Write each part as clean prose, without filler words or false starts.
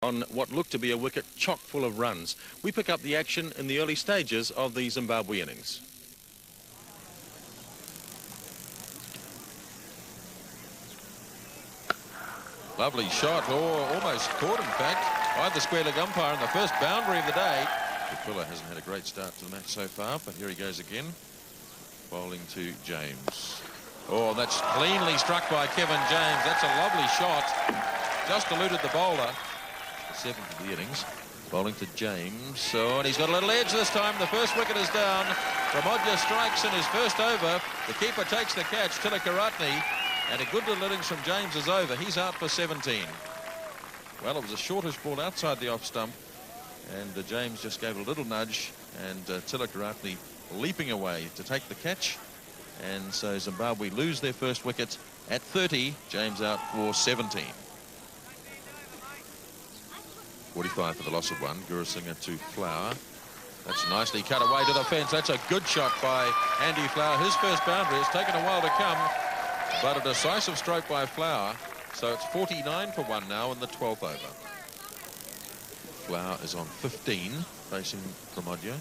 on what looked to be a wicket chock full of runs. We pick up the action in the early stages of the Zimbabwe innings. Lovely shot, or almost caught in fact, by the square leg umpire in the first boundary of the day. Kapila hasn't had a great start to the match so far, but here he goes again. Bowling to James. Oh, that's cleanly struck by Kevin James. That's a lovely shot. Just eluded the bowler. The seventh of the innings. Bowling to James. Oh, and he's got a little edge this time. The first wicket is down. Pramodya strikes in his first over. The keeper takes the catch, Tilakaratne. And a good little innings from James is over. He's out for 17. Well, it was a shortish ball outside the off stump. And James just gave a little nudge. And Tilakaratne leaping away to take the catch. And so Zimbabwe lose their first wicket at 30. James out for 17. 45 for the loss of one. Gurusingha to Flower. That's nicely cut away to the fence. That's a good shot by Andy Flower. His first boundary. It's taken a while to come, but a decisive stroke by Flower. So it's 49 for one now in the 12th over. Flower is on 15, facing Pramodya.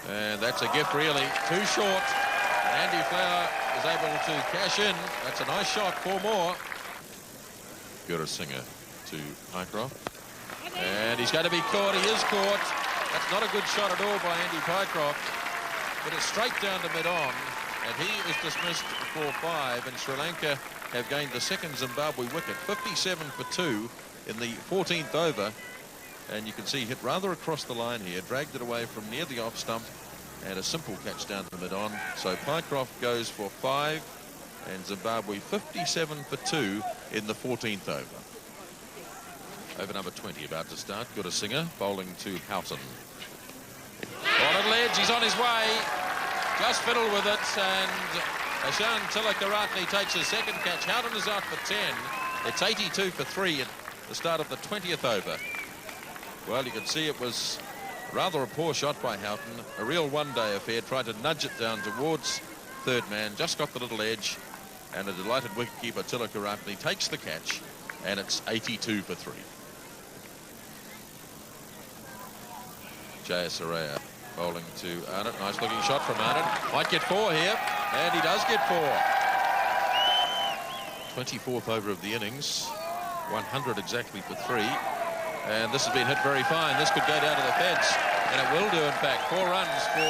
And that's a gift, really. Too short. Andy Flower is able to cash in. That's a nice shot. 4 more. Gurusingha to Pycroft. And he's going to be caught. He is caught. That's not a good shot at all by Andy Pycroft. But it's straight down to mid-on. And he is dismissed for 5. And Sri Lanka have gained the second Zimbabwe wicket. 57 for 2 in the 14th over. And you can see hit rather across the line here. Dragged it away from near the off stump. And a simple catch down to mid-on. So Pycroft goes for 5. And Zimbabwe 57 for 2 in the 14th over. Over number 20 about to start. Gurusingha bowling to Houghton. On a little edge, he's on his way. Just fiddled with it, and Ashan Tilakaratne takes his second catch. Houghton is out for 10. It's 82 for 3 at the start of the 20th over. Well, you can see it was rather a poor shot by Houghton. A real one-day affair. Tried to nudge it down towards third man. Just got the little edge, and a delighted wicketkeeper Tilakaratne takes the catch, and it's 82 for 3. Jayasuriya bowling to Arnott. Nice looking shot from Arnott. Might get 4 here, and he does get 4. 24th over of the innings. 100 exactly for 3. And this has been hit very fine. This could go down to the fence, and it will do, in fact. 4 runs for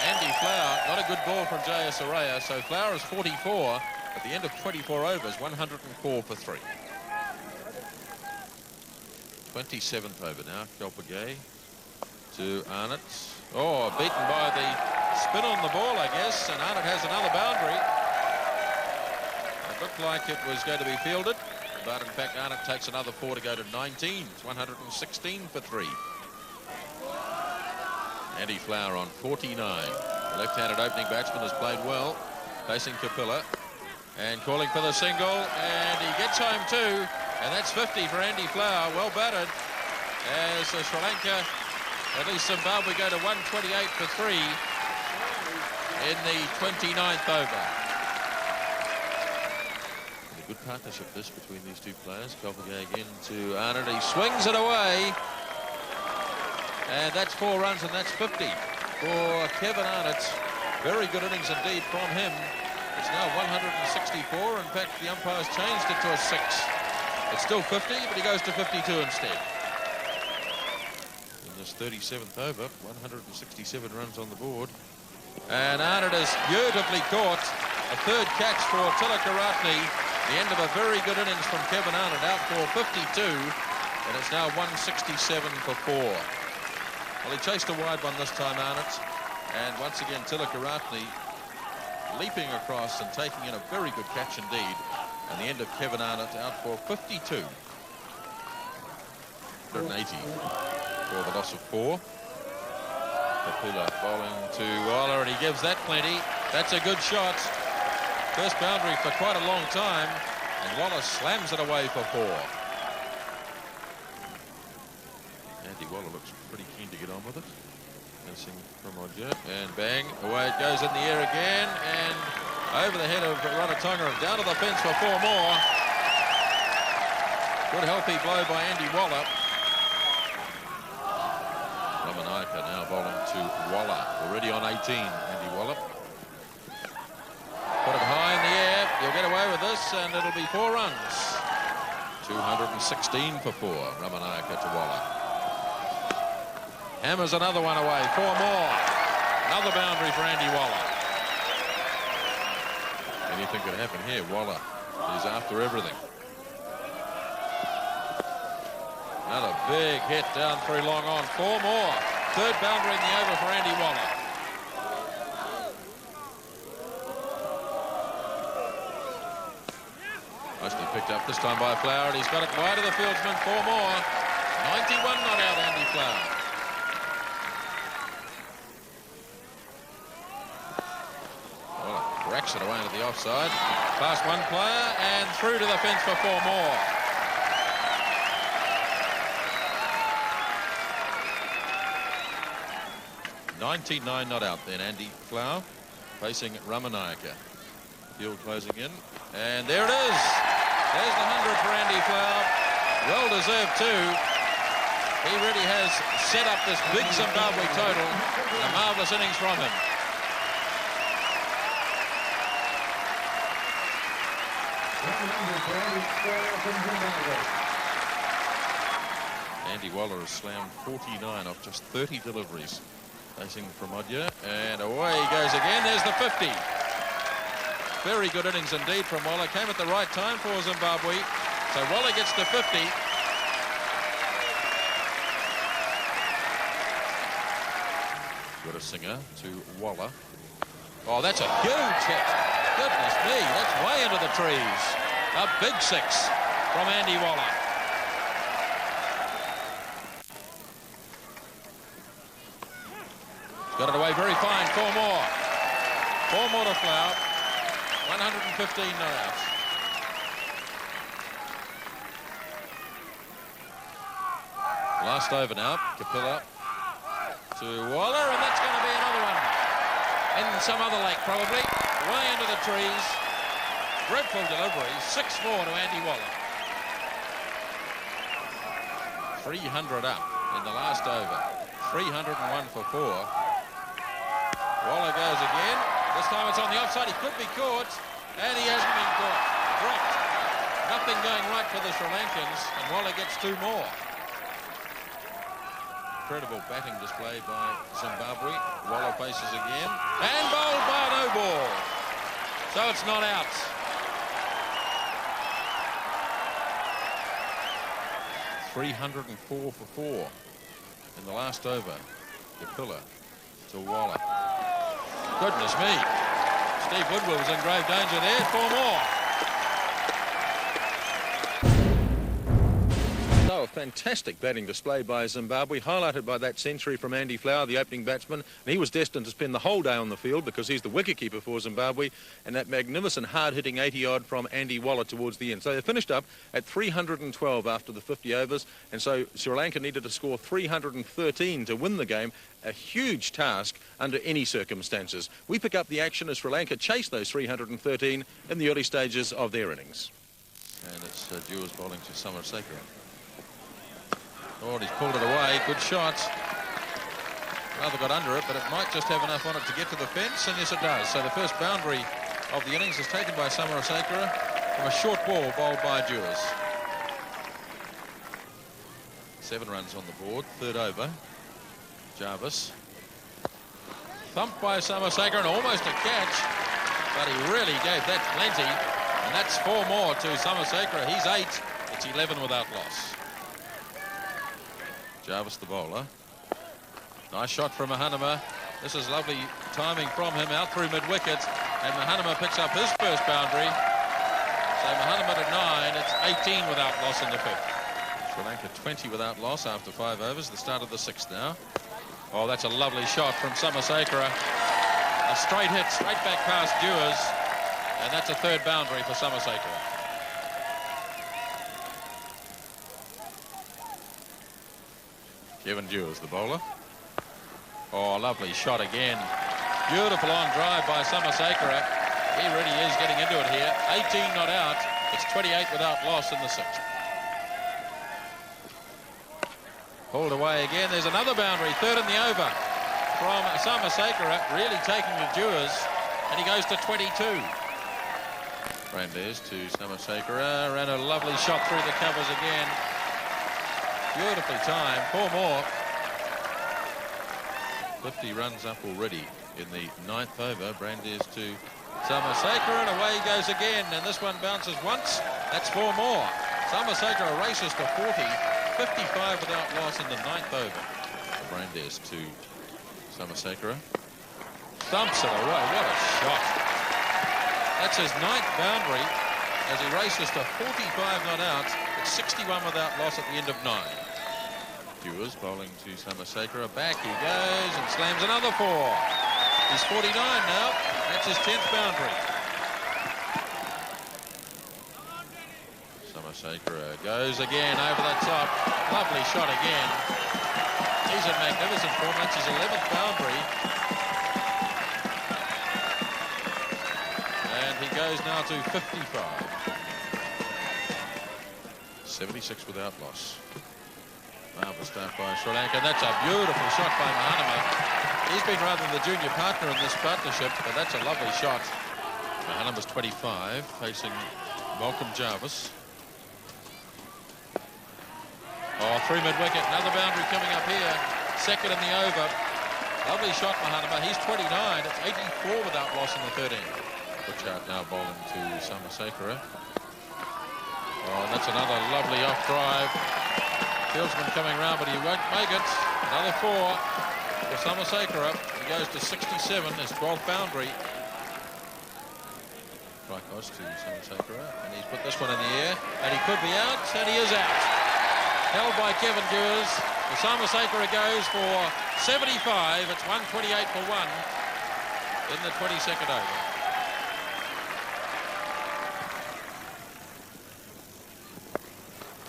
Andy Flower. Not a good ball from Jayasuriya. So Flower is 44 at the end of 24 overs. 104 for 3. 27th over now. Kelpagay to Arnott. Oh, beaten by the spin on the ball, I guess, and Arnott has another boundary. It looked like it was going to be fielded, but in fact Arnott takes another 4 to go to 19. It's 116 for 3. Andy Flower on 49. The left-handed opening batsman has played well, facing Kapila, and calling for the single, and he gets home too, and that's 50 for Andy Flower. Well batted as Sri Lanka, at least Zimbabwe, go to 128 for 3 in the 29th over. And a good partnership this between these two players. Kelpagay again to Arnott. He swings it away. And that's 4 runs, and that's 50 for Kevin Arnott. Very good innings indeed from him. It's now 164. In fact, the umpire's changed it to a 6. It's still 50, but he goes to 52 instead. 37th over, 167 runs on the board. And Arnott is beautifully caught. A third catch for Tilakaratne. The end of a very good innings from Kevin Arnott, out for 52. And it's now 167 for 4. Well, he chased a wide one this time, Arnott. And once again, Tilakaratne leaping across and taking in a very good catch indeed. And the end of Kevin Arnott out for 52. 180. For the loss of 4. Kapila bowling to Waller, and he gives that plenty. That's a good shot. First boundary for quite a long time, and Waller slams it away for 4. Andy Waller looks pretty keen to get on with it. Missing Pramodya, and bang, away it goes in the air again, and over the head of Ranatunga, and down to the fence for 4 more. Good healthy blow by Andy Waller. Ramanayake now bowling to Waller. Already on 18, Andy Waller. Put it high in the air. You'll get away with this, and it'll be 4 runs. 216 for 4. Ramanayake to Waller. Hammers another one away. 4 more. Another boundary for Andy Waller. Anything could happen here. Waller is after everything. Another big hit down through long on. 4 more. 3rd boundary in the over for Andy Waller. Mostly picked up this time by Flower, and he's got it wide of the fieldsman. 4 more. 91 not out, Andy Flower. Well, cracks it away into the offside. Past one player and through to the fence for 4 more. .99 not out then, Andy Flower facing Ramanayake. Field closing in, and there it is. There's the 100 for Andy Flower. Well deserved too. He really has set up this big Zimbabwe total. A marvellous innings from him. Andy Waller has slammed 49 off just 30 deliveries. Facing Pramodya, and away he goes again. There's the 50. Very good innings indeed from Waller. Came at the right time for Zimbabwe. So Waller gets to 50. Got a singer to Waller. Oh, that's a huge hit. Goodness me, that's way into the trees. A big 6 from Andy Waller. Got it away very fine. 4 more. 4 more to Flower. 115 no outs. Last over now. Kapila to Waller, and that's going to be another one. In some other lake, probably. Way into the trees. Dreadful delivery. 6 more to Andy Waller. 300 up in the last over. 301 for 4. Waller goes again. This time it's on the offside. He could be caught, and he hasn't been caught. Dropped. Nothing going right for the Sri Lankans, and Waller gets 2 more. Incredible batting display by Zimbabwe. Waller faces again, and bowled by no ball. So it's not out. .304 for 4 in the last over. Kapila to Waller. Goodness me. Steve Woodward was in grave danger there. 4 more. So a fantastic batting display by Zimbabwe, highlighted by that century from Andy Flower, the opening batsman. And he was destined to spend the whole day on the field because he's the wicketkeeper for Zimbabwe. And that magnificent hard-hitting 80-odd from Andy Waller towards the end. So they finished up at 312 after the 50 overs. And so Sri Lanka needed to score 313 to win the game. A huge task under any circumstances. We pick up the action as Sri Lanka chase those 313 in the early stages of their innings. And it's Dewars bowling to Samasekera. Oh, he's pulled it away. Good shot. Rather got under it, but it might just have enough on it to get to the fence, and yes, it does. So the first boundary of the innings is taken by Samasekera from a short ball bowled by Dewars. 7 runs on the board. 3rd over. Jarvis. Thumped by Samasekera and almost a catch, but he really gave that plenty, and that's 4 more to Samasekera. He's 8. It's 11 without loss. Jarvis the bowler. Nice shot from Mahanama. This is lovely timing from him out through mid-wicket, and Mahanama picks up his first boundary. So Mahanama to 9. It's 18 without loss in the 5th. Sri Lanka 20 without loss after 5 overs. The start of the 6th now. Oh, that's a lovely shot from Samasekera. A straight hit, straight back past Dewars. And that's a 3rd boundary for Samasekera. Kevin Dewars, the bowler. Oh, lovely shot again. Beautiful on drive by Samasekera. He really is getting into it here. 18 not out. It's 28 without loss in the 6th. Pulled away again. There's another boundary, third in the over from Samasekara, really taking the Dewars, and he goes to 22. Brandes to Samasekara, ran a lovely shot through the covers again. Beautifully timed, 4 more. 50 runs up already in the 9th over. Brandes to Samasekara, and away he goes again, and this one bounces once. That's 4 more. Samasekara races to 40, 55 without loss in the 9th over. Brandes to Samasekara. Thumps it away. What a shot. That's his 9th boundary as he races to 45 not out. It's 61 without loss at the end of 9. Dewars bowling to Samasekara. Back he goes and slams another 4. He's 49 now. That's his 10th boundary. Samasekara goes again over the top. Lovely shot again. He's in magnificent form. That's his 11th boundary. And he goes now to 55. 76 without loss. Marvellous start by Sri Lanka. That's a beautiful shot by Mahanama. He's been rather the junior partner in this partnership, but that's a lovely shot. Mahanama's 25, facing Malcolm Jarvis. Oh, 3 mid-wicket. Another boundary coming up here. Second in the over. Lovely shot, Mahanama. He's 29. It's 84 without loss in the 13. Butchart now bowling to Samasekara. Oh, and that's another lovely off drive. Fieldsman coming round, but he won't make it. Another 4 for Samasekara. He goes to 67, his 12th boundary. Tricos to Samasekara, and he's put this one in the air, and he could be out, and he is out. Held by Kevin Dewars. The Samasekara goes for 75. It's 128 for 1 in the 22nd over.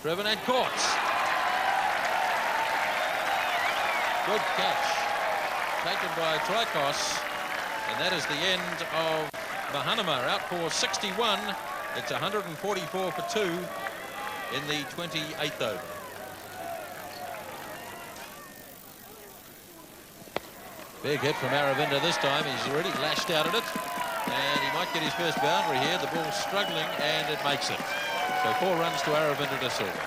Driven and caught. Good catch taken by Tricos, and that is the end of Mahanama, out for 61. It's 144 for 2 in the 28th over. Big hit from Aravinda this time. He's already lashed out at it, and he might get his first boundary here. The ball's struggling, and it makes it. So 4 runs to Aravinda de Silva.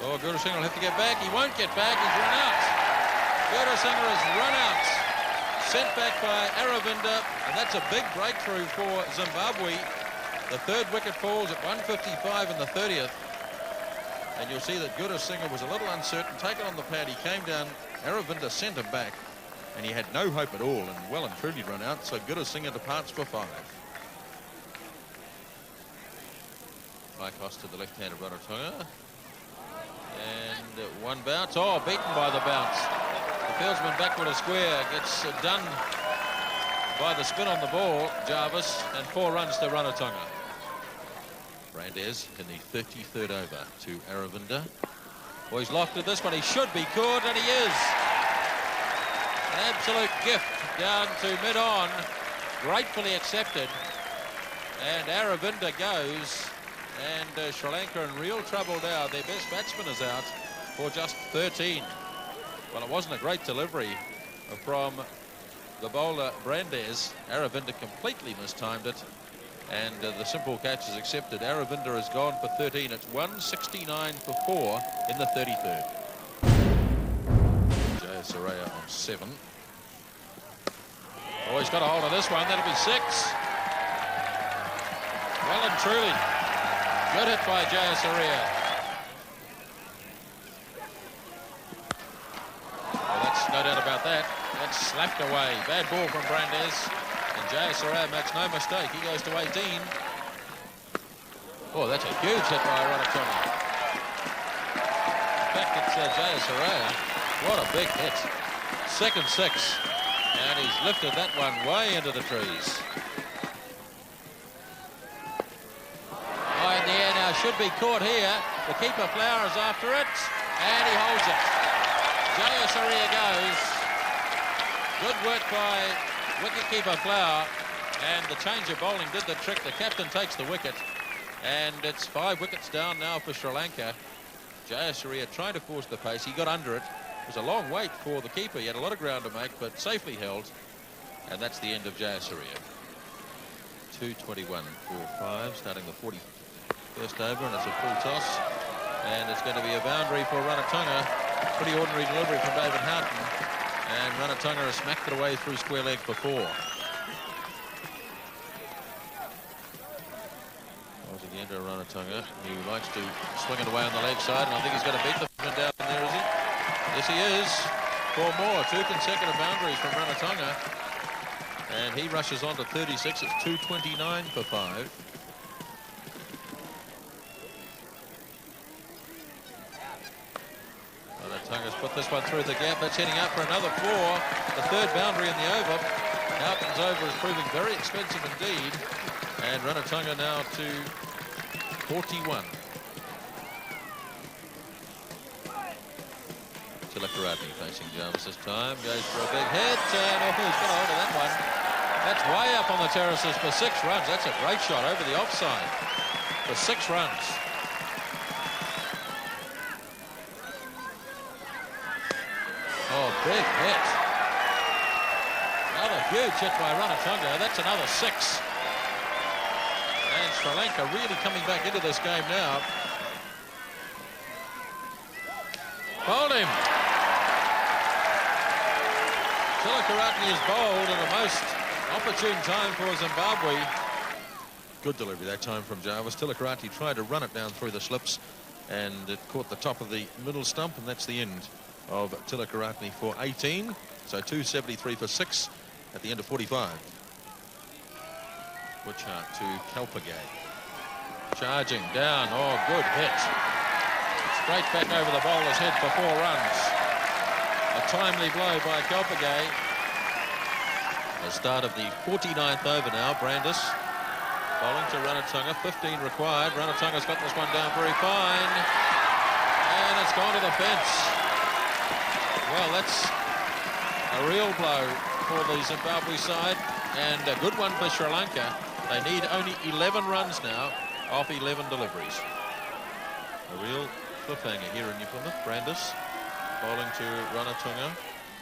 Oh, Gurusingh will have to get back. He won't get back. He's run out. Gurusingh has run out. Sent back by Aravinda, and that's a big breakthrough for Zimbabwe. The 3rd wicket falls at 155 in the 30th. And you'll see that Gurusingh was a little uncertain. Taken on the pad, he came down. Aravinda sent him back, and he had no hope at all, and well and truly run out. So Gurusingh departs for 5. Tricos to the left-handed Rarotonga. And 1 bounce. Oh, beaten by the bounce. The fieldsman backward a square. Gets done by the spin on the ball, Jarvis, and 4 runs to Rarotonga. Brandes in the 33rd over to Aravinda. Well, he's lofted this one. He should be caught, and he is. An absolute gift down to mid-on. Gratefully accepted. And Aravinda goes. And Sri Lanka in real trouble now. Their best batsman is out for just 13. Well, it wasn't a great delivery from the bowler Brandes. Aravinda completely mistimed it, and the simple catch is accepted. Aravinda has gone for 13. It's 169 for 4 in the 33rd. Jayasuriya on 7. Oh, he's got a hold of this one. That'll be 6. Well and truly. Good hit by Jayasuriya. Well, that's no doubt about that. That's slapped away. Bad ball from Brandes. And Jayasuriya makes no mistake. He goes to 18. Oh, that's a huge hit by Rarotonga. In fact, it's Jayasuriya. What a big hit. Second 6. And he's lifted that one way into the trees. In the air now, should be caught here. The keeper Flowers after it, and he holds it. Jayasuriya goes. Good work by wicketkeeper Flower. And the change of bowling did the trick. The captain takes the wicket. And it's 5 wickets down now for Sri Lanka. Jayasuriya trying to force the pace. He got under it. It was a long wait for the keeper. He had a lot of ground to make, but safely held. And that's the end of Jayasuriya. 2:21 for 5, starting the 41st over, and it's a full toss. And it's going to be a boundary for Ranatunga. Pretty ordinary delivery from David Houghton. And Ranatunga has smacked it away through square leg for 4. Into Ranatunga. He likes to swing it away on the leg side, and I think he's going to beat the man down there, is he? Yes, he is. 4 more. 2 consecutive boundaries from Ranatunga. And he rushes on to 36. It's 2:29 for 5. Ranatunga's put this one through the gap. That's heading up for another 4. The 3rd boundary in the over. Houghton's over is proving very expensive indeed. And Ranatunga now to 41. Tilakaratne facing Jarvis this time. Goes for a big hit. And oh, he's got a hold of that one. That's way up on the terraces for 6 runs. That's a great shot over the offside for 6 runs. Oh, big hit. Another huge hit by Ranatunga. That's another 6. And Sri Lanka really coming back into this game now. Bowled him. Tilakaratne is bowled at a most opportune time for Zimbabwe. Good delivery that time from Jarvis. Tilakaratne tried to run it down through the slips, and it caught the top of the middle stump, and that's the end of Tilakaratne for 18. So 273 for 6 at the end of 45. Butchart to Kalpagay. Charging down. Oh, good hit. Straight back over the bowler's head for 4 runs. A timely blow by Kalpagay. The start of the 49th over now. Brandis bowling to Ranatunga. 15 required. Ranatunga's got this one down very fine. And it's gone to the fence. Well, that's a real blow for the Zimbabwe side. And a good one for Sri Lanka. They need only 11 runs now off 11 deliveries. A real cliffhanger here in New Plymouth. Brandis bowling to Ranatunga.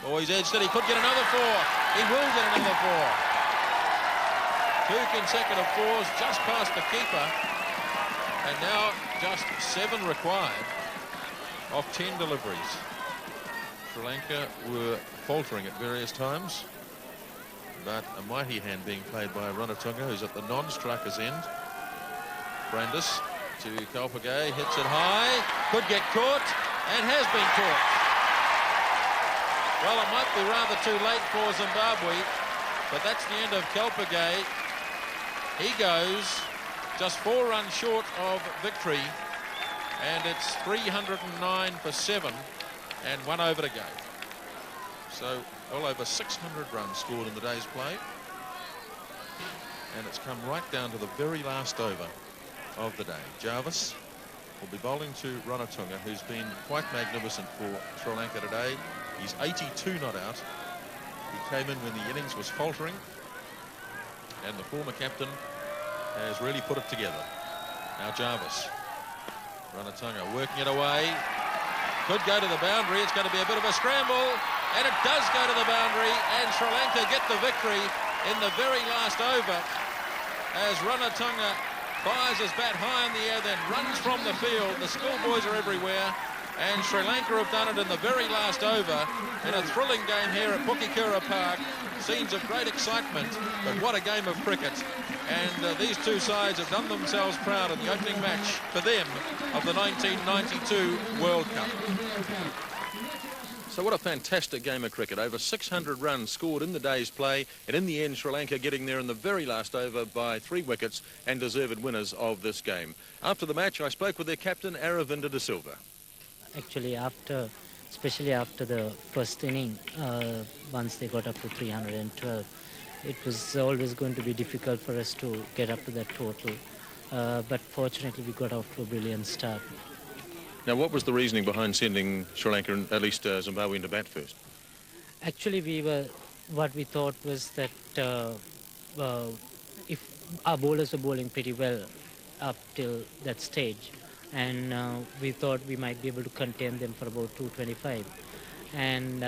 Oh, he's edged it. He could get another 4. He will get another 4. 2 consecutive 4s just past the keeper. And now just 7 required off 10 deliveries. Sri Lanka were faltering at various times, but a mighty hand being played by Ranatunga, who's at the non-striker's end. Brandis to Kalpagay, hits it high, could get caught, and has been caught. Well, it might be rather too late for Zimbabwe, but that's the end of Kalpagay. He goes just 4 runs short of victory, and it's 309 for 7, and 1 over to go. So well over 600 runs scored in the day's play, and it's come right down to the very last over of the day. Jarvis will be bowling to Ranatunga, who's been quite magnificent for Sri Lanka today. He's 82 not out. He came in when the innings was faltering, and the former captain has really put it together. Now Jarvis. Ranatunga working it away. Could go to the boundary. It's going to be a bit of a scramble, and it does go to the boundary, and Sri Lanka get the victory in the very last over as Ranatunga fires his bat high in the air, then runs from the field. The schoolboys are everywhere, and Sri Lanka have done it in the very last over in a thrilling game here at Pukekura Park. Scenes of great excitement, but what a game of cricket. And these two sides have done themselves proud in the opening match for them of the 1992 World Cup. So what a fantastic game of cricket. Over 600 runs scored in the day's play, and in the end Sri Lanka getting there in the very last over by 3 wickets and deserved winners of this game. After the match I spoke with their captain Aravinda de Silva. Actually especially after the first inning, once they got up to 312, it was always going to be difficult for us to get up to that total. But fortunately we got off to a brilliant start. Now, what was the reasoning behind sending Sri Lanka, and at least Zimbabwe, into bat first? Actually, what we thought was that if our bowlers were bowling pretty well up till that stage, and we thought we might be able to contain them for about 225, and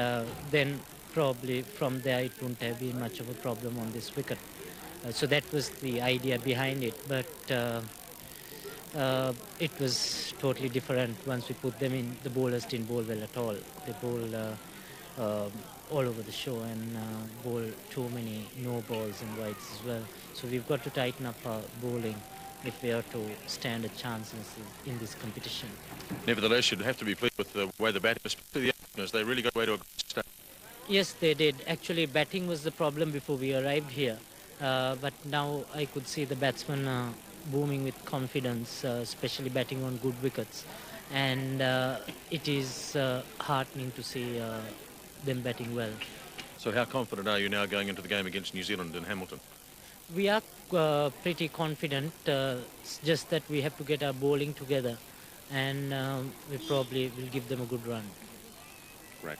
then probably from there it wouldn't have been much of a problem on this wicket. So that was the idea behind it, but it was totally different once we put them in. The bowlers didn't bowl well at all. They bowled all over the show and bowl too many no balls and wides as well. So we've got to tighten up our bowling if we are to stand a chance in this competition. Nevertheless, you'd have to be pleased with the way the batting, especially the openers, they really got away to a good start. Yes, they did. Actually, batting was the problem before we arrived here. But now I could see the batsmen booming with confidence, especially batting on good wickets. And it is heartening to see them batting well. So how confident are you now going into the game against New Zealand in Hamilton? We are pretty confident. It's just that we have to get our bowling together, and we probably will give them a good run. Great.